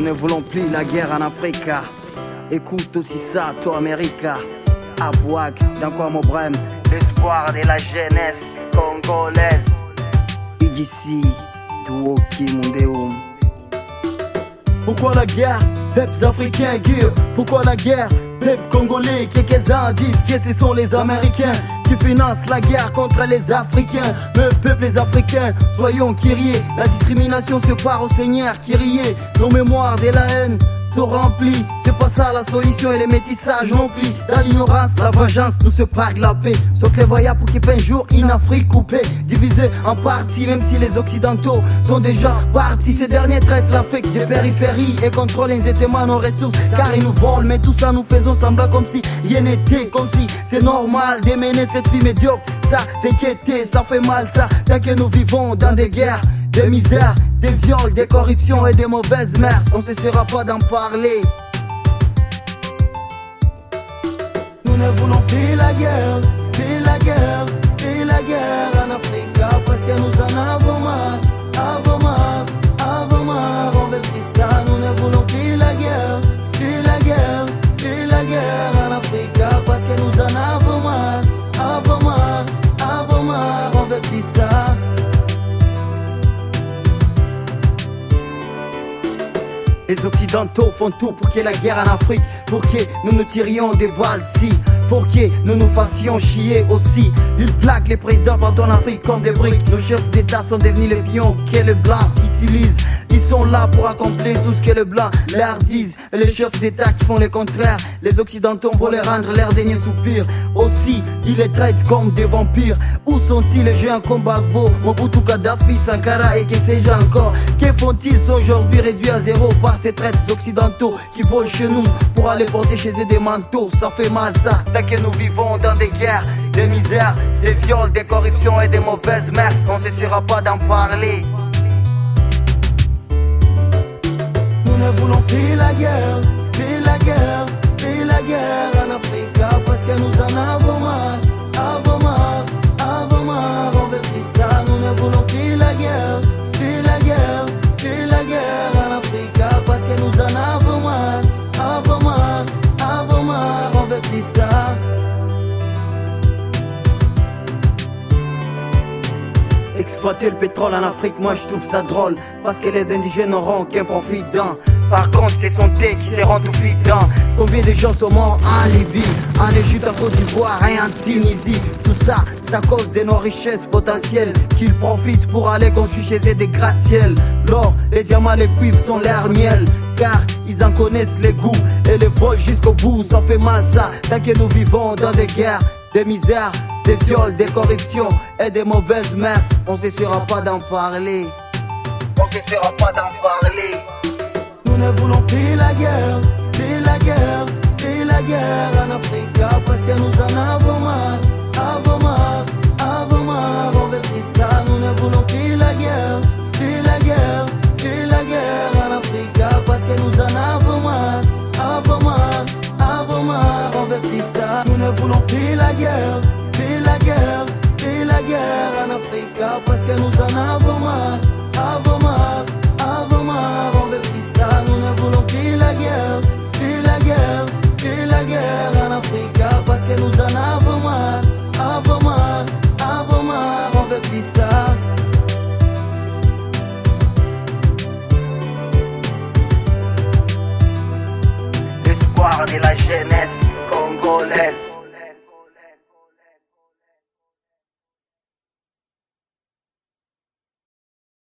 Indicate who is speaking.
Speaker 1: Nous ne voulons plus la guerre en Afrique. Écoute aussi ça, toi America. Abouak, dans quoi mon brème, l'espoir de la jeunesse congolaise. IGC, Duoki Mondeum. Pourquoi la guerre? Peuples africains, gueux. Pourquoi la guerre? Peuples congolais, quelques-uns disent que ce sont les Américains qui financent la guerre contre les Africains. Mais peuples Africains, soyons kyriés. La discrimination se part au Seigneur kyrié. Nos mémoires de la haine sont remplies. C'est pas ça la solution et les métissages non plus. Dans l'ignorance, la vengeance nous sépare de la paix. Sauf que les voyages pour qu'ils un jour une Afrique coupée, divisée en parties, même si les Occidentaux sont déjà partis. Ces derniers traitent l'Afrique des périphéries et contrôlent exactement nos ressources, car ils nous volent. Mais tout ça nous faisons semblant comme si rien n'était, comme si c'est normal d'émener cette vie médiocre. Ça, s'inquiéter, ça fait mal ça, tant que nous vivons dans des guerres, des misères, des viols, des corruptions et des mauvaises mœurs. On ne cessera pas d'en parler. Nous ne voulons plus la guerre, plus la guerre, plus la guerre en Afrique, parce que nous en avons marre, avons marre, avons marre. On veut plus de ça. Nous ne voulons plus la guerre, plus la guerre, plus la guerre en Afrique, parce que nous en avons marre, avons marre, avons marre. On veut plus de ça. Les Occidentaux font tout pour qu'il y ait la guerre en Afrique, pour que nous nous tirions des balles si, pour que nous nous fassions chier aussi. Ils plaquent les présidents partout en Afrique comme des briques. Nos chefs d'État sont devenus les pions que les blancs utilisent. Ils sont là pour accomplir tout ce que les blancs leur disent. Et les chefs d'État qui font le contraire, les Occidentaux vont les rendre leur dernier soupir. Aussi, ils les traitent comme des vampires. Où sont-ils les géants comme Gbagbo, Mobutu, Kadhafi, Sankara et que sais-je encore? Que font-ils aujourd'hui réduits à zéro par ces traites occidentaux qui volent chez nous pour aller porter chez eux des manteaux? Ça fait mal ça, tant que nous vivons dans des guerres, des misères, des viols, des corruptions et des mauvaises mœurs. On ne cessera pas d'en parler. Nous ne voulons plus la guerre, plus la guerre, plus la guerre en Afrique, parce que nous en avons marre, avons marre, avons marre. On veut plus de ça. Nous ne voulons plus la guerre, plus la guerre, plus la guerre en Afrique, parce que nous en avons marre, avons marre, avons marre. On veut plus de ça. Exploiter le pétrole en Afrique, moi je trouve ça drôle, parce que les indigènes n'auront qu'un profit dedans. Par contre c'est son thé qui seront tout dedans. Combien de gens sont morts en Libye, en Égypte, en Côte d'Ivoire et en Tunisie? Tout ça c'est à cause de nos richesses potentielles qu'ils profitent pour aller construire chez eux des gratte-ciel. L'or, les diamants, les cuivres sont leur miel, car ils en connaissent les goûts et les volent jusqu'au bout. Ça fait mal ça, tant que nous vivons dans des guerres, des misères, des viols, des corruptions et des mauvaises mœurs. On ne cessera pas d'en parler. On ne cessera pas d'en parler. Nous ne voulons plus la guerre, plus la guerre, plus la guerre en Afrique, parce que nous en avons marre, avons marre, avons marre. On veut plus de ça. Nous ne voulons plus la guerre, plus la guerre, plus la guerre en Afrique, parce que nous en avons marre, avons marre, avons marre. On veut plus de ça. Nous ne voulons plus la guerre, plus la guerre, plus la guerre en Afrique, parce que nous en avons marre, avons marre, avons marre. On veut plus de ça. Nous ne voulons plus la guerre, plus la guerre, plus la guerre en Afrique, parce que nous en avons marre, avons marre, avons marre. On veut plus de ça. L'espoir de la jeunesse congolaise.